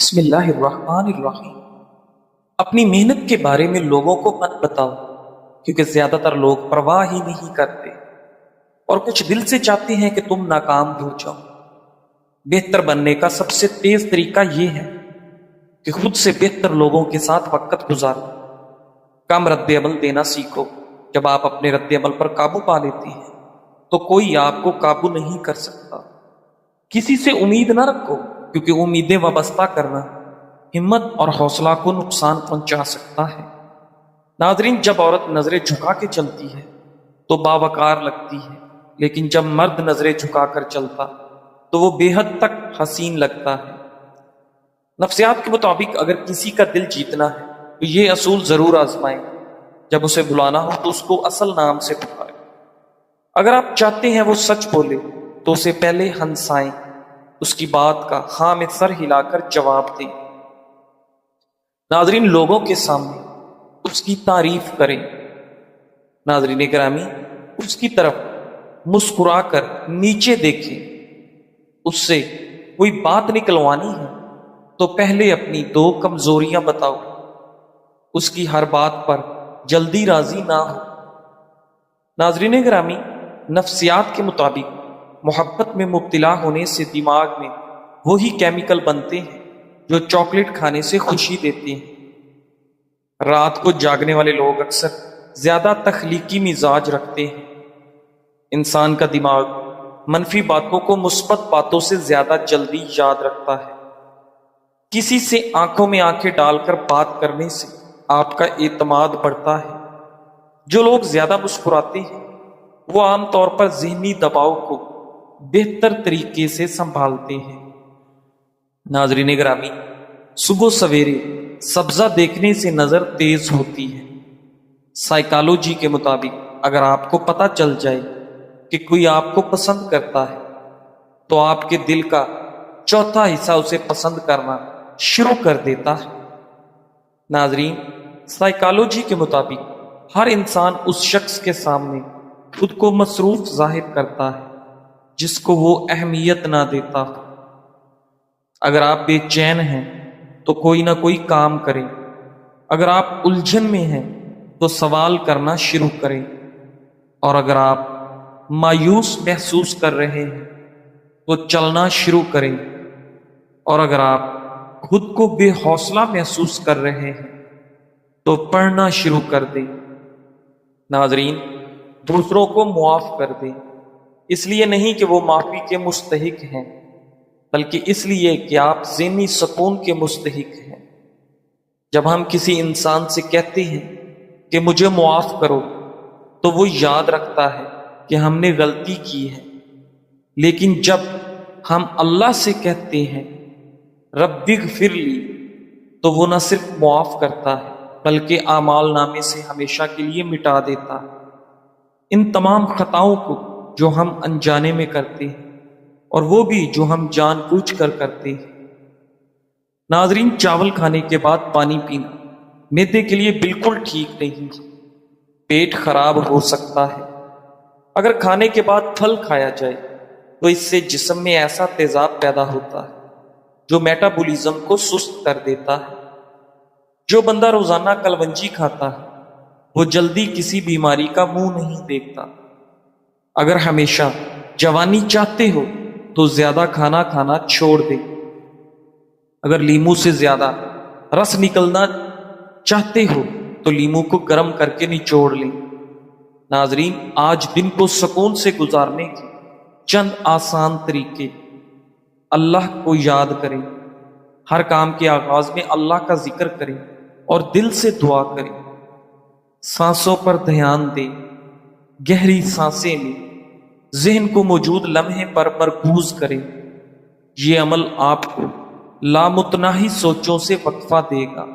بسم اللہ الرحمن الرحیم۔ اپنی محنت کے بارے میں لوگوں کو مت بتاؤ، کیونکہ زیادہ تر لوگ پرواہ ہی نہیں کرتے اور کچھ دل سے چاہتے ہیں کہ تم ناکام ہو جاؤ۔ بہتر بننے کا سب سے تیز طریقہ یہ ہے کہ خود سے بہتر لوگوں کے ساتھ وقت گزارو۔ کم رد عمل دینا سیکھو۔ جب آپ اپنے رد عمل پر قابو پا لیتے ہیں تو کوئی آپ کو قابو نہیں کر سکتا۔ کسی سے امید نہ رکھو، کیونکہ امیدیں وابستہ کرنا ہمت اور حوصلہ کو نقصان پہنچا سکتا ہے۔ ناظرین، جب عورت نظریں جھکا کے چلتی ہے تو باوقار لگتی ہے، لیکن جب مرد نظریں جھکا کر چلتا تو وہ بے حد تک حسین لگتا ہے۔ نفسیات کے مطابق اگر کسی کا دل جیتنا ہے تو یہ اصول ضرور آزمائیں۔ جب اسے بلانا ہو تو اس کو اصل نام سے پکاریں۔ اگر آپ چاہتے ہیں وہ سچ بولے تو اسے پہلے ہنسائیں، اس کی بات کا ہاں میں سر ہلا کر جواب دیں۔ ناظرین، لوگوں کے سامنے اس کی تعریف کریں۔ ناظرین گرامی، اس کی طرف مسکرا کر نیچے دیکھیں۔ اس سے کوئی بات نکلوانی ہے تو پہلے اپنی دو کمزوریاں بتاؤ۔ اس کی ہر بات پر جلدی راضی نہ ہو۔ ناظرین گرامی، نفسیات کے مطابق محبت میں مبتلا ہونے سے دماغ میں وہی کیمیکل بنتے ہیں جو چاکلیٹ کھانے سے خوشی دیتے ہیں۔ رات کو جاگنے والے لوگ اکثر زیادہ تخلیقی مزاج رکھتے ہیں۔ انسان کا دماغ منفی باتوں کو مثبت باتوں سے زیادہ جلدی یاد رکھتا ہے۔ کسی سے آنکھوں میں آنکھیں ڈال کر بات کرنے سے آپ کا اعتماد بڑھتا ہے۔ جو لوگ زیادہ مسکراتے ہیں وہ عام طور پر ذہنی دباؤ کو بہتر طریقے سے سنبھالتے ہیں۔ ناظرین گرامی، صبح سویرے سبزہ دیکھنے سے نظر تیز ہوتی ہے۔ سائیکالوجی کے مطابق اگر آپ کو پتہ چل جائے کہ کوئی آپ کو پسند کرتا ہے تو آپ کے دل کا چوتھا حصہ اسے پسند کرنا شروع کر دیتا ہے۔ ناظرین، سائیکالوجی کے مطابق ہر انسان اس شخص کے سامنے خود کو مصروف ظاہر کرتا ہے جس کو وہ اہمیت نہ دیتا۔ اگر آپ بے چین ہیں تو کوئی نہ کوئی کام کریں۔ اگر آپ الجھن میں ہیں تو سوال کرنا شروع کریں، اور اگر آپ مایوس محسوس کر رہے ہیں تو چلنا شروع کریں، اور اگر آپ خود کو بے حوصلہ محسوس کر رہے ہیں تو پڑھنا شروع کر دیں۔ ناظرین، دوسروں کو معاف کر دیں، اس لیے نہیں کہ وہ معافی کے مستحق ہیں، بلکہ اس لیے کہ آپ ذہنی سکون کے مستحق ہیں۔ جب ہم کسی انسان سے کہتے ہیں کہ مجھے معاف کرو تو وہ یاد رکھتا ہے کہ ہم نے غلطی کی ہے، لیکن جب ہم اللہ سے کہتے ہیں رب اغفر لی تو وہ نہ صرف معاف کرتا ہے بلکہ اعمال نامے سے ہمیشہ کے لیے مٹا دیتا ہے۔ ان تمام خطاؤں کو جو ہم انجانے میں کرتے ہیں اور وہ بھی جو ہم جان بوجھ کر کرتے ہیں۔ ناظرین، چاول کھانے کے بعد پانی پینا معدے کے لیے بالکل ٹھیک نہیں۔ پیٹ خراب ہو سکتا ہے۔ اگر کھانے کے بعد پھل کھایا جائے تو اس سے جسم میں ایسا تیزاب پیدا ہوتا ہے جو میٹابولزم کو سست کر دیتا ہے۔ جو بندہ روزانہ کلونجی کھاتا ہے وہ جلدی کسی بیماری کا منہ نہیں دیکھتا۔ اگر ہمیشہ جوانی چاہتے ہو تو زیادہ کھانا کھانا چھوڑ دیں۔ اگر لیمو سے زیادہ رس نکلنا چاہتے ہو تو لیمو کو گرم کر کے نچوڑ لیں۔ ناظرین، آج دن کو سکون سے گزارنے کے چند آسان طریقے۔ اللہ کو یاد کریں۔ ہر کام کے آغاز میں اللہ کا ذکر کریں اور دل سے دعا کریں۔ سانسوں پر دھیان دیں۔ گہری سانسیں لیں۔ ذہن کو موجود لمحے پر مرکوز کریں۔ یہ عمل آپ کو لامتناہی سوچوں سے وقفہ دے گا۔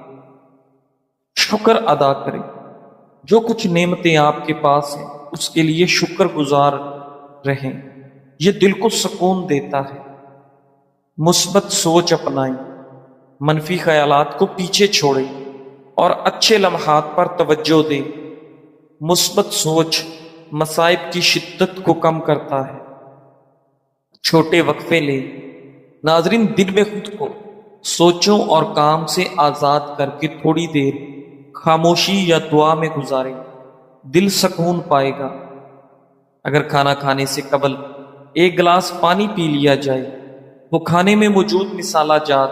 شکر ادا کریں۔ جو کچھ نعمتیں آپ کے پاس ہیں اس کے لیے شکر گزار رہیں، یہ دل کو سکون دیتا ہے۔ مثبت سوچ اپنائیں۔ منفی خیالات کو پیچھے چھوڑیں اور اچھے لمحات پر توجہ دیں۔ مثبت سوچ مصائب کی شدت کو کم کرتا ہے۔ چھوٹے وقفے لیں۔ ناظرین، دن میں خود کو سوچوں اور کام سے آزاد کر کے تھوڑی دیر خاموشی یا دعا میں گزاریں، دل سکون پائے گا۔ اگر کھانا کھانے سے قبل ایک گلاس پانی پی لیا جائے تو کھانے میں موجود مصالحہ جات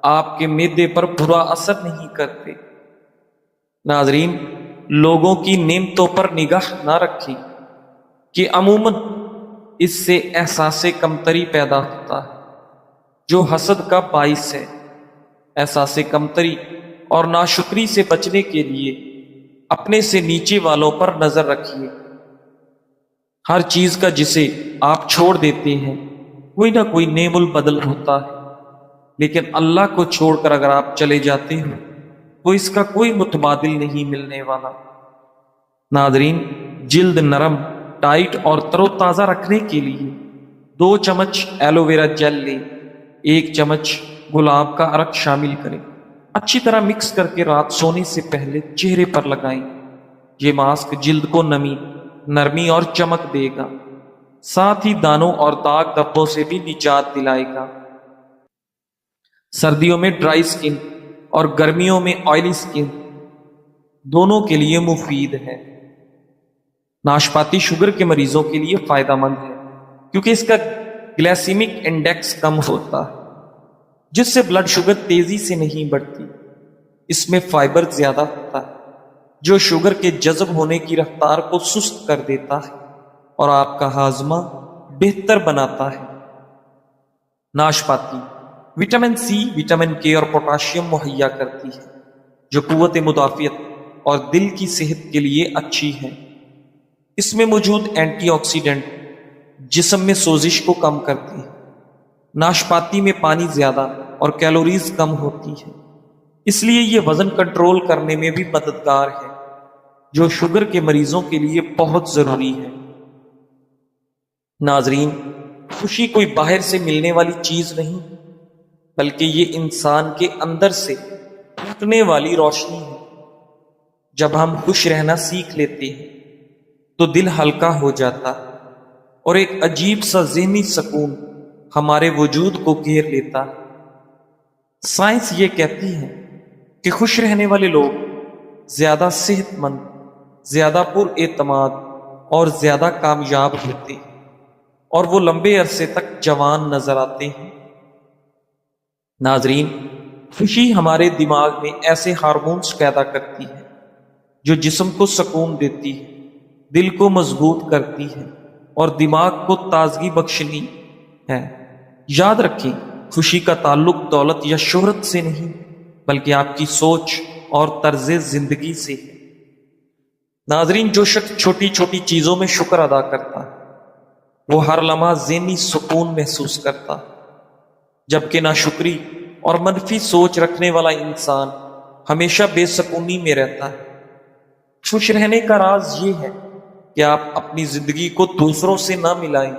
آپ کے معدے پر برا اثر نہیں کرتے۔ ناظرین، لوگوں کی نعمتوں پر نگاہ نہ رکھیں کہ عموماً اس سے احساس کمتری پیدا ہوتا ہے جو حسد کا باعث ہے۔ احساس کمتری اور ناشکری سے بچنے کے لیے اپنے سے نیچے والوں پر نظر رکھیے۔ ہر چیز کا جسے آپ چھوڑ دیتے ہیں کوئی نہ کوئی نعم البدل ہوتا ہے، لیکن اللہ کو چھوڑ کر اگر آپ چلے جاتے ہو تو اس کا کوئی متبادل نہیں ملنے والا۔ ناظرین، جلد نرم، ٹائٹ اور تر و تازہ رکھنے کے لیے 2 چمچ ایلو ویرا جیل لیں، 1 چمچ گلاب کا عرق شامل کریں، اچھی طرح مکس کر کے رات سونے سے پہلے چہرے پر لگائیں۔ یہ ماسک جلد کو نرمی اور چمک دے گا، ساتھ ہی دانوں اور داغ دھبوں سے بھی نجات دلائے گا۔ سردیوں میں ڈرائی سکن اور گرمیوں میں آئلی سکن دونوں کے لیے مفید ہے۔ ناشپاتی شوگر کے مریضوں کے لیے فائدہ مند ہے کیونکہ اس کا گلائسیمک انڈیکس کم ہوتا ہے جس سے بلڈ شوگر تیزی سے نہیں بڑھتی۔ اس میں فائبر زیادہ ہوتا ہے جو شوگر کے جذب ہونے کی رفتار کو سست کر دیتا ہے اور آپ کا ہاضمہ بہتر بناتا ہے۔ ناشپاتی وٹامن سی، وٹامن کے اور پوٹاشیم مہیا کرتی ہے جو قوت مدافعت اور دل کی صحت کے لیے اچھی ہے۔ اس میں موجود اینٹی آکسیڈنٹ جسم میں سوزش کو کم کرتی ہے۔ ناشپاتی میں پانی زیادہ اور کیلوریز کم ہوتی ہے، اس لیے یہ وزن کنٹرول کرنے میں بھی مددگار ہے جو شوگر کے مریضوں کے لیے بہت ضروری ہے۔ ناظرین، خوشی کوئی باہر سے ملنے والی چیز نہیں بلکہ یہ انسان کے اندر سے پھوٹنے والی روشنی ہے۔ جب ہم خوش رہنا سیکھ لیتے ہیں تو دل ہلکا ہو جاتا ہے اور ایک عجیب سا ذہنی سکون ہمارے وجود کو گھیر لیتا ہے۔ سائنس یہ کہتی ہے کہ خوش رہنے والے لوگ زیادہ صحت مند، زیادہ پر اعتماد اور زیادہ کامیاب ہوتے ہیں اور وہ لمبے عرصے تک جوان نظر آتے ہیں۔ ناظرین، خوشی ہمارے دماغ میں ایسے ہارمونز پیدا کرتی ہے جو جسم کو سکون دیتی ہے، دل کو مضبوط کرتی ہے اور دماغ کو تازگی بخشنی ہے۔ یاد رکھیں، خوشی کا تعلق دولت یا شہرت سے نہیں بلکہ آپ کی سوچ اور طرز زندگی سے ہے۔ ناظرین، جو شخص چھوٹی چھوٹی چیزوں میں شکر ادا کرتا ہے وہ ہر لمحہ ذہنی سکون محسوس کرتا ہے، جبکہ ناشکری اور منفی سوچ رکھنے والا انسان ہمیشہ بے سکونی میں رہتا ہے۔ خوش رہنے کا راز یہ ہے کہ آپ اپنی زندگی کو دوسروں سے نہ ملائیں،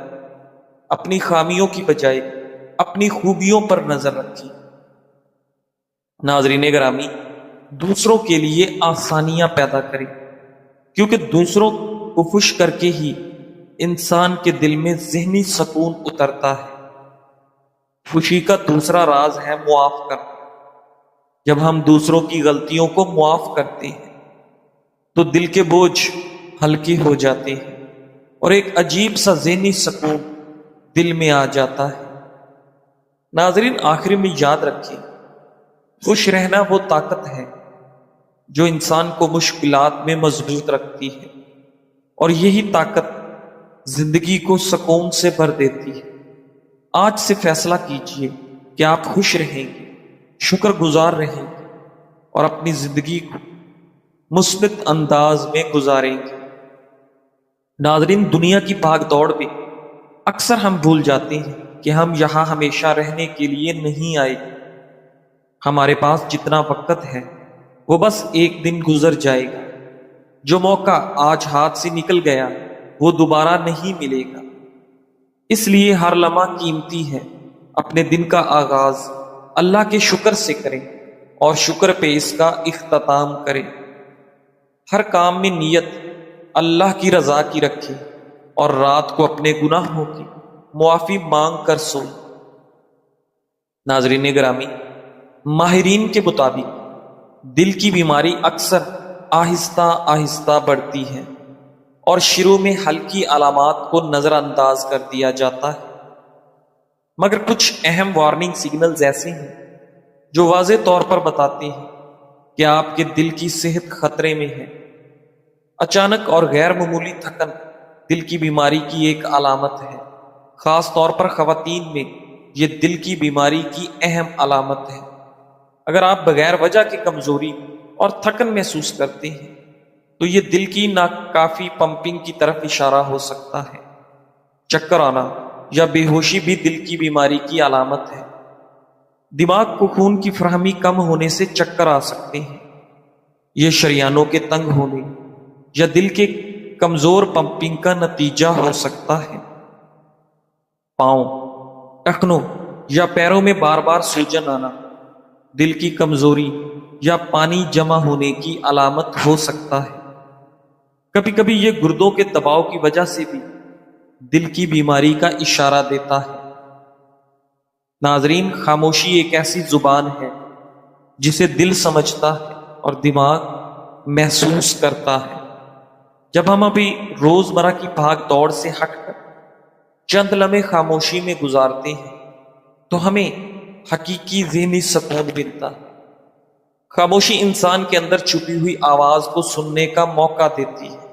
اپنی خامیوں کی بجائے اپنی خوبیوں پر نظر رکھیں۔ ناظرین گرامی، دوسروں کے لیے آسانیاں پیدا کریں کیونکہ دوسروں کو خوش کر کے ہی انسان کے دل میں ذہنی سکون اترتا ہے۔ خوشی کا دوسرا راز ہے معاف کرنا۔ جب ہم دوسروں کی غلطیوں کو معاف کرتے ہیں تو دل کے بوجھ ہلکے ہو جاتے ہیں اور ایک عجیب سا ذہنی سکون دل میں آ جاتا ہے۔ ناظرین، آخر میں یاد رکھیں، خوش رہنا وہ طاقت ہے جو انسان کو مشکلات میں مضبوط رکھتی ہے اور یہی طاقت زندگی کو سکون سے بھر دیتی ہے۔ آج سے فیصلہ کیجئے کہ آپ خوش رہیں گے، شکر گزار رہیں گے اور اپنی زندگی کو مثبت انداز میں گزاریں گے۔ ناظرین، دنیا کی بھاگ دوڑ میں اکثر ہم بھول جاتے ہیں کہ ہم یہاں ہمیشہ رہنے کے لیے نہیں آئے۔ ہمارے پاس جتنا وقت ہے وہ بس ایک دن گزر جائے گا۔ جو موقع آج ہاتھ سے نکل گیا وہ دوبارہ نہیں ملے گا، اس لیے ہر لمحہ قیمتی ہے۔ اپنے دن کا آغاز اللہ کے شکر سے کریں اور شکر پہ اس کا اختتام کریں۔ ہر کام میں نیت اللہ کی رضا کی رکھیں اور رات کو اپنے گناہوں کی معافی مانگ کر سوئیں۔ ناظرین گرامی، ماہرین کے مطابق دل کی بیماری اکثر آہستہ آہستہ بڑھتی ہے اور شروع میں ہلکی علامات کو نظر انداز کر دیا جاتا ہے، مگر کچھ اہم وارننگ سگنلز ایسے ہیں جو واضح طور پر بتاتے ہیں کہ آپ کے دل کی صحت خطرے میں ہے۔ اچانک اور غیر معمولی تھکن دل کی بیماری کی ایک علامت ہے، خاص طور پر خواتین میں یہ دل کی بیماری کی اہم علامت ہے۔ اگر آپ بغیر وجہ کی کمزوری اور تھکن محسوس کرتے ہیں تو یہ دل کی ناکافی پمپنگ کی طرف اشارہ ہو سکتا ہے۔ چکر آنا یا بے ہوشی بھی دل کی بیماری کی علامت ہے۔ دماغ کو خون کی فراہمی کم ہونے سے چکر آ سکتے ہیں۔ یہ شریانوں کے تنگ ہونے یا دل کے کمزور پمپنگ کا نتیجہ ہو سکتا ہے۔ پاؤں، ٹخنوں یا پیروں میں بار بار سوجن آنا دل کی کمزوری یا پانی جمع ہونے کی علامت ہو سکتا ہے۔ کبھی کبھی یہ گردوں کے دباؤ کی وجہ سے بھی دل کی بیماری کا اشارہ دیتا ہے۔ ناظرین، خاموشی ایک ایسی زبان ہے جسے دل سمجھتا ہے اور دماغ محسوس کرتا ہے۔ جب ہم ابھی روزمرہ کی بھاگ دوڑ سے ہٹ کر چند لمحے خاموشی میں گزارتے ہیں تو ہمیں حقیقی ذہنی سکون ملتا ہے۔ خاموشی انسان کے اندر چھپی ہوئی آواز کو سننے کا موقع دیتی ہے۔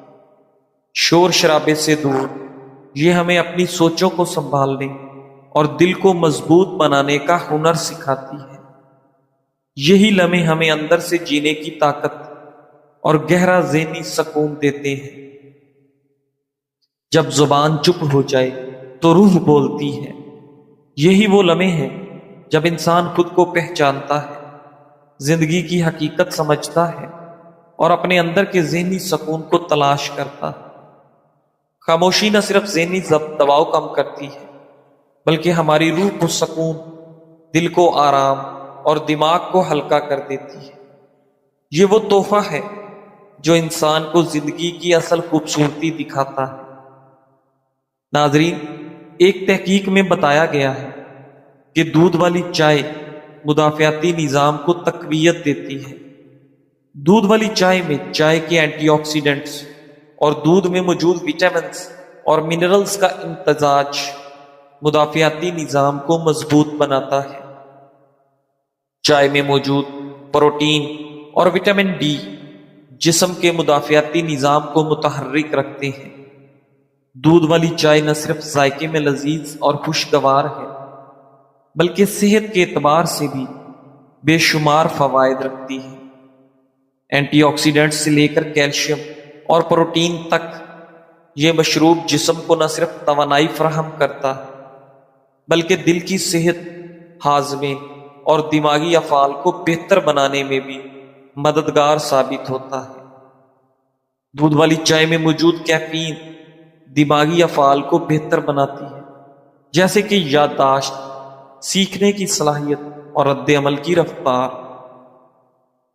شور شرابے سے دور یہ ہمیں اپنی سوچوں کو سنبھالنے اور دل کو مضبوط بنانے کا ہنر سکھاتی ہے۔ یہی لمحے ہمیں اندر سے جینے کی طاقت اور گہرا ذہنی سکون دیتے ہیں۔ جب زبان چپ ہو جائے تو روح بولتی ہے۔ یہی وہ لمحے ہیں جب انسان خود کو پہچانتا ہے، زندگی کی حقیقت سمجھتا ہے اور اپنے اندر کے ذہنی سکون کو تلاش کرتا ہے۔ خاموشی نہ صرف ذہنی دباؤ کم کرتی ہے بلکہ ہماری روح کو سکون، دل کو آرام اور دماغ کو ہلکا کر دیتی ہے۔ یہ وہ تحفہ ہے جو انسان کو زندگی کی اصل خوبصورتی دکھاتا ہے۔ ناظرین، ایک تحقیق میں بتایا گیا ہے کہ دودھ والی چائے مدافعتی نظام کو تقویت دیتی ہے۔ دودھ والی چائے میں چائے کے اینٹی آکسیڈنٹس اور دودھ میں موجود وٹامنز اور منرلز کا امتزاج مدافعتی نظام کو مضبوط بناتا ہے۔ چائے میں موجود پروٹین اور وٹامن ڈی جسم کے مدافعتی نظام کو متحرک رکھتے ہیں۔ دودھ والی چائے نہ صرف ذائقے میں لذیذ اور خوشگوار ہے بلکہ صحت کے اعتبار سے بھی بے شمار فوائد رکھتی ہے۔ اینٹی آکسیڈنٹ سے لے کر کیلشیم اور پروٹین تک یہ مشروب جسم کو نہ صرف توانائی فراہم کرتا ہے بلکہ دل کی صحت، ہاضمے اور دماغی افعال کو بہتر بنانے میں بھی مددگار ثابت ہوتا ہے۔ دودھ والی چائے میں موجود کیفین دماغی افعال کو بہتر بناتی ہے، جیسے کہ یادداشت، سیکھنے کی صلاحیت اور رد عمل کی رفتار۔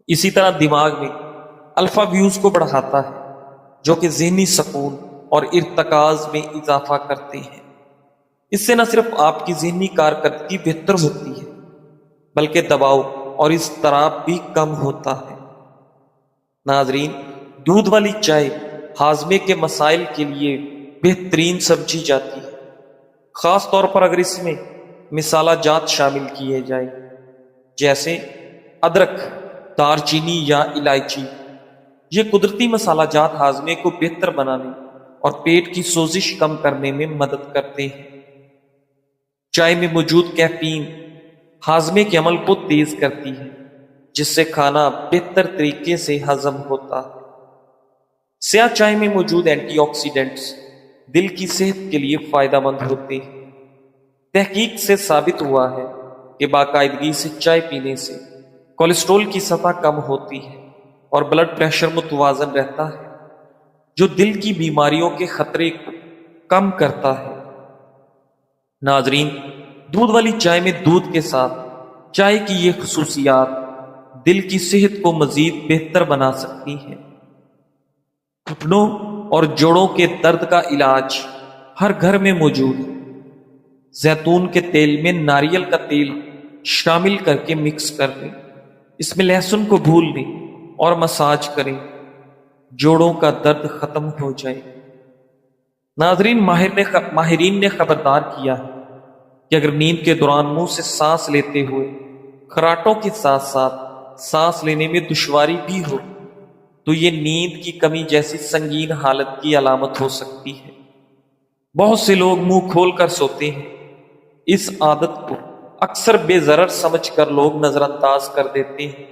اسی طرح دماغ میں الفا ویوز کو بڑھاتا ہے جو کہ ذہنی سکون اور ارتکاز میں اضافہ کرتے ہیں۔ اس سے نہ صرف آپ کی ذہنی کارکردگی بہتر ہوتی ہے بلکہ دباؤ اور اضطراب بھی کم ہوتا ہے۔ ناظرین، دودھ والی چائے ہاضمے کے مسائل کے لیے بہترین سمجھی جاتی ہے، خاص طور پر اگر اس میں مسالہ جات شامل کیے جائیں جیسے ادرک، دار چینی یا الائچی۔ یہ قدرتی مسالہ جات ہاضمے کو بہتر بنانے اور پیٹ کی سوزش کم کرنے میں مدد کرتے ہیں۔ چائے میں موجود کیفین ہاضمے کے عمل کو تیز کرتی ہے جس سے کھانا بہتر طریقے سے ہضم ہوتا ہے۔ سیاہ چائے میں موجود اینٹی آکسیڈنٹس دل کی صحت کے لیے فائدہ مند ہوتے ہیں۔ تحقیق سے ثابت ہوا ہے کہ باقاعدگی سے چائے پینے سے کولیسٹرول کی سطح کم ہوتی ہے اور بلڈ پریشر متوازن رہتا ہے، جو دل کی بیماریوں کے خطرے کو کم کرتا ہے۔ ناظرین، دودھ والی چائے میں دودھ کے ساتھ چائے کی یہ خصوصیات دل کی صحت کو مزید بہتر بنا سکتی ہیں۔ گھٹنوں اور جوڑوں کے درد کا علاج ہر گھر میں موجود ہے۔ زیتون کے تیل میں ناریل کا تیل شامل کر کے مکس کر لیں۔ اس میں لہسن کو بھون لیں اور مساج کریں، جوڑوں کا درد ختم ہو جائے۔ ناظرین، ماہرین نے خبردار کیا ہے کہ اگر نیند کے دوران منہ سے سانس لیتے ہوئے خراٹوں کے ساتھ ساتھ سانس لینے میں دشواری بھی ہو تو یہ نیند کی کمی جیسی سنگین حالت کی علامت ہو سکتی ہے۔ بہت سے لوگ منہ کھول کر سوتے ہیں۔ اس عادت کو اکثر بے ضرر سمجھ کر لوگ نظر انداز کر دیتے ہیں۔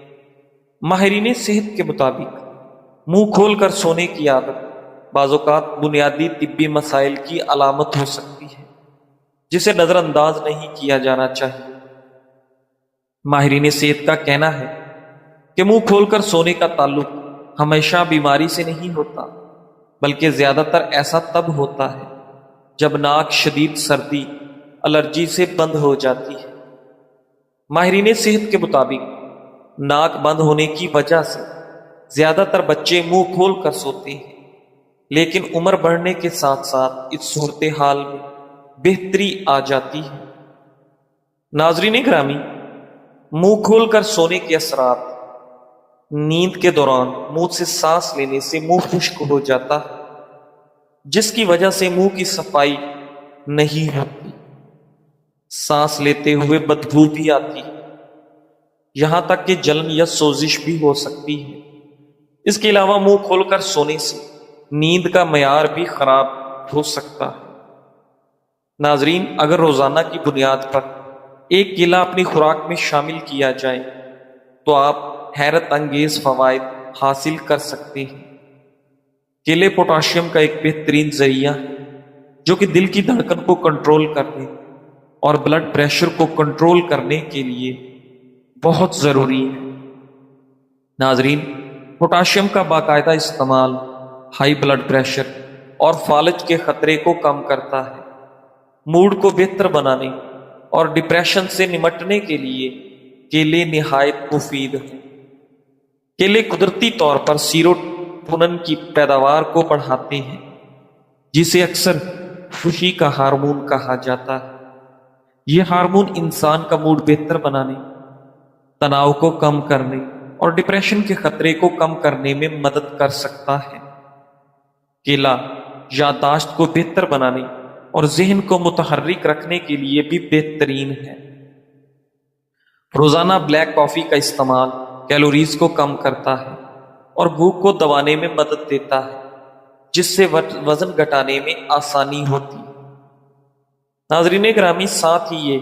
ماہرین صحت کے مطابق منہ کھول کر سونے کی عادت بعض اوقات بنیادی طبی مسائل کی علامت ہو سکتی ہے، جسے نظر انداز نہیں کیا جانا چاہیے۔ ماہرین صحت کا کہنا ہے کہ منہ کھول کر سونے کا تعلق ہمیشہ بیماری سے نہیں ہوتا، بلکہ زیادہ تر ایسا تب ہوتا ہے جب ناک شدید سردی، الرجی سے بند ہو جاتی ہے۔ ماہرین صحت کے مطابق ناک بند ہونے کی وجہ سے زیادہ تر بچے منہ کھول کر سوتے ہیں، لیکن عمر بڑھنے کے ساتھ ساتھ اس صورتحال میں بہتری آ جاتی ہے۔ ناظرین گرامی، منہ کھول کر سونے کے اثرات: نیند کے دوران منہ سے سانس لینے سے منہ خشک ہو جاتا ہے، جس کی وجہ سے منہ کی صفائی نہیں ہوتی۔ سانس لیتے ہوئے بدبو بھی آتی ہے، یہاں تک کہ جلن یا سوزش بھی ہو سکتی ہے۔ اس کے علاوہ منہ کھول کر سونے سے نیند کا معیار بھی خراب ہو سکتا ہے۔ ناظرین، اگر روزانہ کی بنیاد پر ایک کیلا اپنی خوراک میں شامل کیا جائے تو آپ حیرت انگیز فوائد حاصل کر سکتے ہیں۔ کیلے پوٹاشیم کا ایک بہترین ذریعہ ہے جو کہ دل کی دھڑکن کو کنٹرول کرنے اور بلڈ پریشر کو کنٹرول کرنے کے لیے بہت ضروری ہے۔ ناظرین، پوٹاشیم کا باقاعدہ استعمال ہائی بلڈ پریشر اور فالج کے خطرے کو کم کرتا ہے، موڈ کو بہتر بنانے اور ڈپریشن سے نمٹنے کے لیے کیلے نہایت مفید ہیں۔ کیلے قدرتی طور پر سیروٹونن کی پیداوار کو بڑھاتے ہیں، جسے اکثر خوشی کا ہارمون کہا جاتا ہے۔ یہ ہارمون انسان کا موڈ بہتر بنانے، تناؤ کو کم کرنے اور ڈپریشن کے خطرے کو کم کرنے میں مدد کر سکتا ہے۔ کیلا یادداشت کو بہتر بنانے اور ذہن کو متحرک رکھنے کے لیے بھی بہترین ہے۔ روزانہ بلیک کافی کا استعمال کیلوریز کو کم کرتا ہے اور بھوک کو دبانے میں مدد دیتا ہے، جس سے وزن گھٹانے میں آسانی ہوتی ہے۔ ناظرین گرامی، ساتھ ہی یہ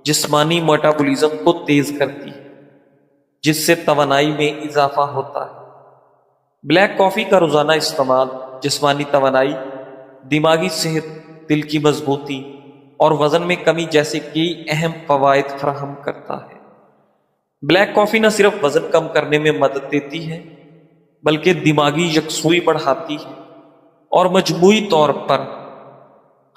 جسمانی میٹابولزم کو تیز کرتی ہے، جس سے توانائی میں اضافہ ہوتا ہے۔ بلیک کافی کا روزانہ استعمال جسمانی توانائی، دماغی صحت، دل کی مضبوطی اور وزن میں کمی جیسے کئی اہم فوائد فراہم کرتا ہے۔ بلیک کافی نہ صرف وزن کم کرنے میں مدد دیتی ہے بلکہ دماغی یکسوئی بڑھاتی ہے اور مجموعی طور پر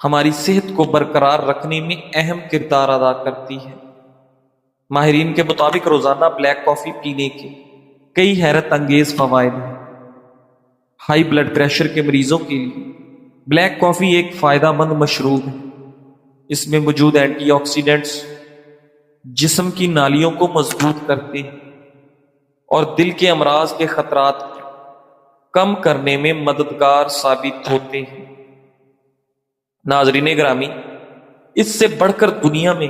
ہماری صحت کو برقرار رکھنے میں اہم کردار ادا کرتی ہے۔ ماہرین کے مطابق روزانہ بلیک کافی پینے کے کئی حیرت انگیز فوائد ہیں۔ ہائی بلڈ پریشر کے مریضوں کے لیے بلیک کافی ایک فائدہ مند مشروب ہے۔ اس میں موجود اینٹی آکسیڈنٹس جسم کی نالیوں کو مضبوط کرتے ہیں اور دل کے امراض کے خطرات کو کم کرنے میں مددگار ثابت ہوتے ہیں۔ ناظرین گرامی، اس سے بڑھ کر دنیا میں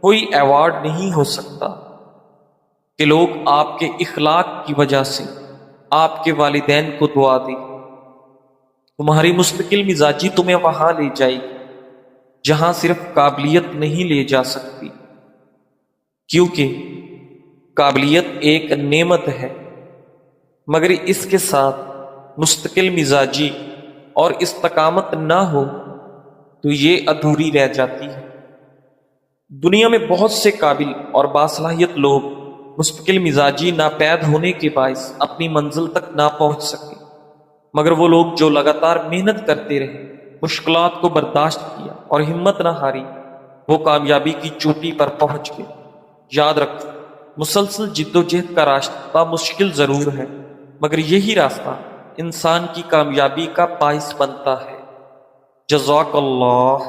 کوئی ایوارڈ نہیں ہو سکتا کہ لوگ آپ کے اخلاق کی وجہ سے آپ کے والدین کو دعا دیں۔ تمہاری مستقل مزاجی تمہیں وہاں لے جائے گی جہاں صرف قابلیت نہیں لے جا سکتی، کیونکہ قابلیت ایک نعمت ہے، مگر اس کے ساتھ مستقل مزاجی اور استقامت نہ ہو تو یہ ادھوری رہ جاتی ہے۔ دنیا میں بہت سے قابل اور باصلاحیت لوگ مستقل مزاجی ناپید ہونے کے باعث اپنی منزل تک نہ پہنچ سکے، مگر وہ لوگ جو لگاتار محنت کرتے رہے، مشکلات کو برداشت کیا اور ہمت نہ ہاری، وہ کامیابی کی چوٹی پر پہنچ گئے۔ یاد رکھو، مسلسل جد و جہد کا راستہ مشکل ضرور ہے، مگر یہی راستہ انسان کی کامیابی کا باعث بنتا ہے۔ جزاک اللہ۔